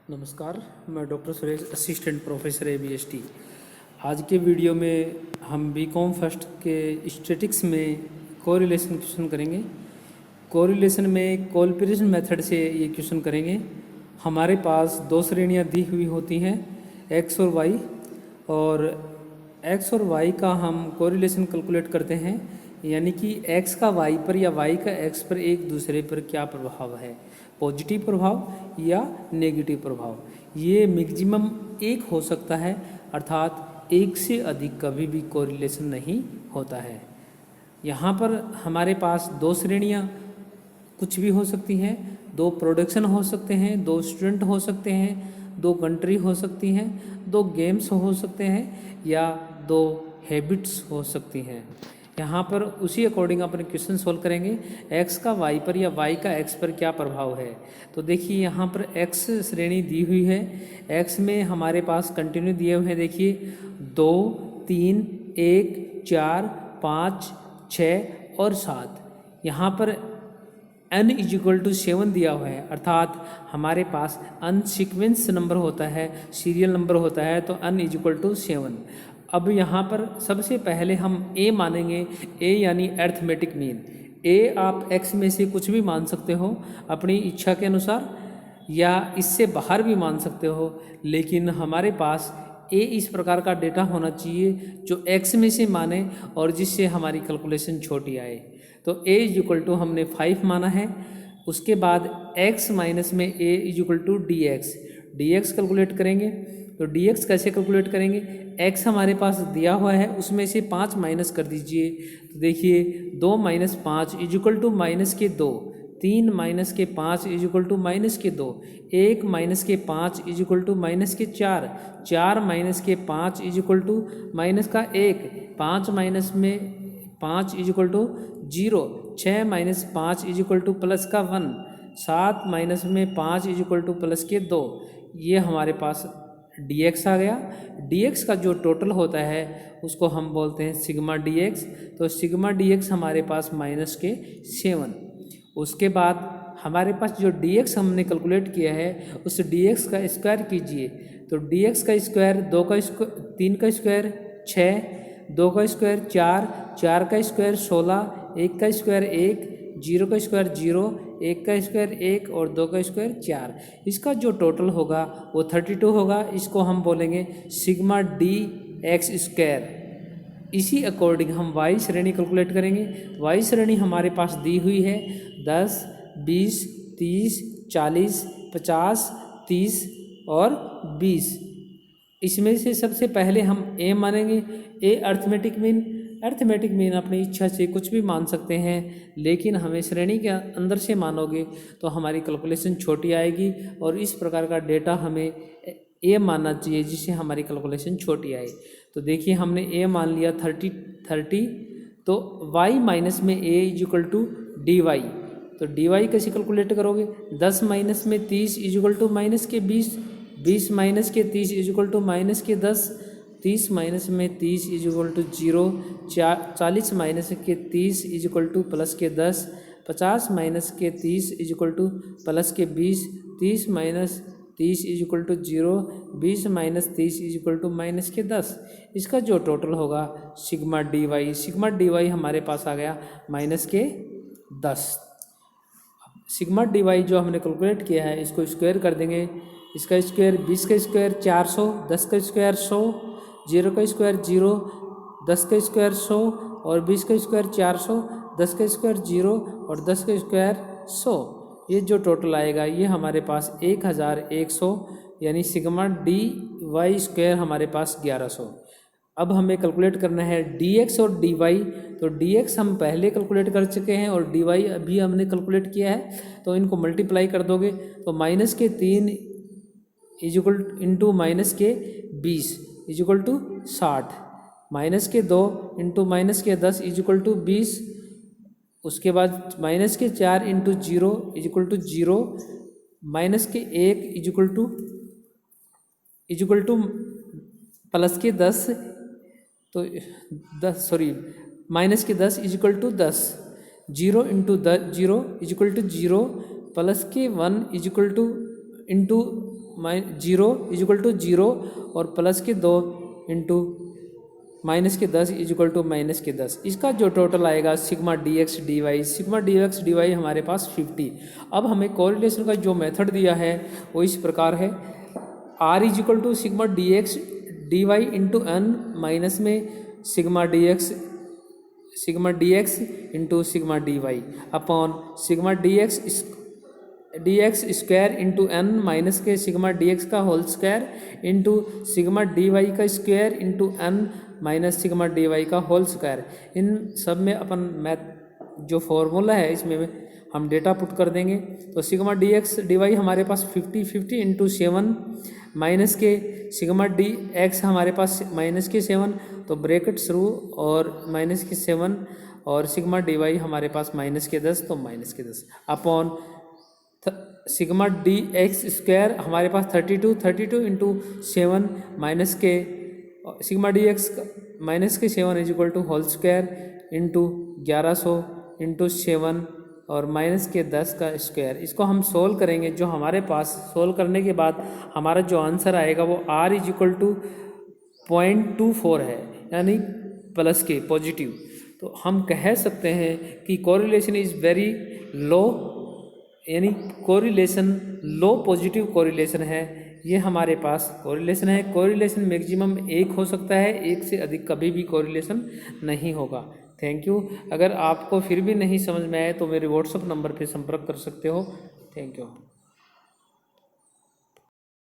नमस्कार, मैं doctor Suresh, assistant professor ABST। आज के वीडियो में हम बीकॉम फर्स्ट के स्टैटिक्स में कोरिलेशन क्वेश्चन करेंगे। कोरिलेशन में कोलपरेशन मेथड से ये क्वेश्चन करेंगे। हमारे पास दो श्रेणियाँ दी हुई होती हैं, एक्स और वाई, और एक्स और वाई का हम कोरिलेशन कैलकुलेट करते हैं, यानी कि एक्स का वाई पर या वाई का एक्स पर एक दूसरे पर क्या प्रभाव है, पॉजिटिव प्रभाव या नेगेटिव प्रभाव। ये मैक्सिमम एक हो सकता है, अर्थात एक से अधिक कभी भी कोरिलेशन नहीं होता है। यहाँ पर हमारे पास दो श्रेणियाँ कुछ भी हो सकती हैं, दो प्रोडक्शन हो सकते हैं, दो स्टूडेंट हो सकते हैं, दो कंट्री हो सकती हैं, दो गेम्स हो सकते हैं, या दो हैबिट्स हो सकती हैं। यहाँ पर उसी अकॉर्डिंग अपने क्वेश्चन सोल्व करेंगे। एक्स का वाई पर या वाई का एक्स पर क्या प्रभाव है। तो देखिए यहाँ पर एक्स श्रेणी दी हुई है। एक्स में हमारे पास कंटिन्यू दिए हुए हैं, देखिए 2, 3, 1, 4, 5, 6 और 7। यहाँ पर n = 7 दिया हुआ है, अर्थात हमारे पास अनसीक्वेंस नंबर होता है, सीरियल नंबर होता है, तो n = 7। अब यहाँ पर सबसे पहले हम a मानेंगे, a यानी अर्थमेटिक मीन। a आप x में से कुछ भी मान सकते हो अपनी इच्छा के अनुसार, या इससे बाहर भी मान सकते हो, लेकिन हमारे पास a इस प्रकार का डेटा होना चाहिए जो x में से माने और जिससे हमारी कैलकुलेशन छोटी आए। तो a = हमने 5 माना है। उसके बाद x माइनस में a = dx कैलकुलेट करेंगे। तो dx कैसे कैलकुलेट करेंगे, x हमारे पास दिया हुआ है, उसमें से 5 माइनस कर दीजिए। तो देखिए 2 - 5 = -2, 3 - 5 = -2, 1 - 5 = -4, 4 - 5 = -1, 5 - 5 = -0, 6 - 5 = +1, 7 - 5 = +2। ये हमारे पास dx आ गया। dx का जो टोटल होता है उसको हम बोलते हैं सिग्मा dx। तो सिग्मा dx हमारे पास -7। उसके बाद हमारे पास जो dx हमने कैलकुलेट किया है उस dx का स्क्वायर कीजिए। तो dx का स्क्वायर 2 का स्क्वायर, 3 का स्क्वायर 6, 2 का स्क्वायर 4, 4 का स्क्वायर 16, 1 का स्क्वायर 1, 0 का स्क्वायर 0, 1 का स्क्वायर 1 और 2 का स्क्वायर 4। इसका जो टोटल होगा वो 32 होगा। इसको हम बोलेंगे सिग्मा dx²। इसी अकॉर्डिंग हम y श्रेणी कैलकुलेट करेंगे। y श्रेणी हमारे पास दी हुई है 10, 20, 30, 40, 50, 30 और 20। इसमें से सबसे पहले हम a मानेंगे। a arithmetic mean. Arithmetic mean अपनी इच्छा से कुछ भी मान सकते हैं, लेकिन हमें श्रेणी के अंदर से मानोगे तो हमारी कैलकुलेशन छोटी आएगी, और इस प्रकार का डेटा हमें a मानना चाहिए जिससे हमारी कैलकुलेशन छोटी आए। तो देखिए हमने a मान लिया 30। तो y माइनस में a = dy। तो dy कैसे कैलकुलेट करोगे, 10 माइनस में 30 = -20, 20 माइनस के 30 = -10, 30 माइनस में 30 = 0, 40 माइनस के 30 = +10, 50 माइनस के 30 = +20, 30 माइनस 30 = 0, 20 माइनस 30 = -10। इसका जो टोटल होगा सिग्मा dy हमारे पास आ गया -10। सिग्मा dy जो हमने कैलकुलेट किया है इसको स्क्वायर कर देंगे। इसका स्क्वायर 20 का स्क्वायर 400, 10 का स्क्वायर 100, 0 का स्क्वायर 0, 10 का स्क्वायर 100 और 20 का स्क्वायर 400, 10 का स्क्वायर 0 और 10 का स्क्वायर 100। ये जो टोटल आएगा ये हमारे पास 1100, यानी सिग्मा dy² हमारे पास 1100। अब हमें कैलकुलेट करना है dx और dy। तो dx हम पहले कैलकुलेट कर चुके हैं और dy अभी हमने कैलकुलेट किया है, तो इनको मल्टीप्लाई कर दोगे तो -3 × -20 = 60, -2 × -10 = 20। उसके बाद -4 × 0 = 0, -1 +10, तो 10 sorry -10 = 10, 0 × 0 = 0, +1 × zero is equal to zero और प्लस के 2 इंटू माइनस के 10 इज इक्वल टू माइनस के 10। इसका जो टोटल आएगा sigma D x D Y हमारे पास 50। अब हमें कोरिलेशन का जो मेथड दिया है वो इस प्रकार है, R is equal to sigma D x D Y into N minus में sigma D X into sigma D Y upon sigma D x square into N minus के सिग्मा डी एक्स का whole square into sigma D Y का square into N minus sigma D Y का whole square. इन सब में अपन math जो formula है इसमें हम डेटा पुट कर देंगे। तो sigma D x D Y हमारे पास 50 इंटू 7 माइनस के सिग्मा डी एक्स हमारे पास माइनस के 7, तो ब्रैकेट शुरू और माइनस के 7 और सिग्मा डी वाई हमारे पास माइनस के 10, तो माइनस के 10 upon sigma D x square हमारे पास 32 इंटू 7 माइनस के सिग्मा डी एक्स माइनस के 7 is equal to whole square into 1100 into 7 और माइनस के 10 का स्क्वायर। इसको हम सोल्व करेंगे, जो हमारे पास सोल्व करने के बाद हमारा जो आंसर आएगा वो r इज इक्वल टू 0.24 है, यानी प्लस के पॉजिटिव। तो हम कह सकते हैं कि कोरिलेशन इज़ वेरी लो, यानी कोरिलेशन लो पॉजिटिव कोरिलेशन है। ये हमारे पास कोरिलेशन है। कोरिलेशन मैक्सिमम 1 हो सकता है, 1 से अधिक कभी भी कोरिलेशन नहीं होगा। Thank you. अगर आपको फिर भी नहीं समझ में आए तो मेरे व्हाट्सएप नंबर पे संपर्क कर सकते हो। Thank you.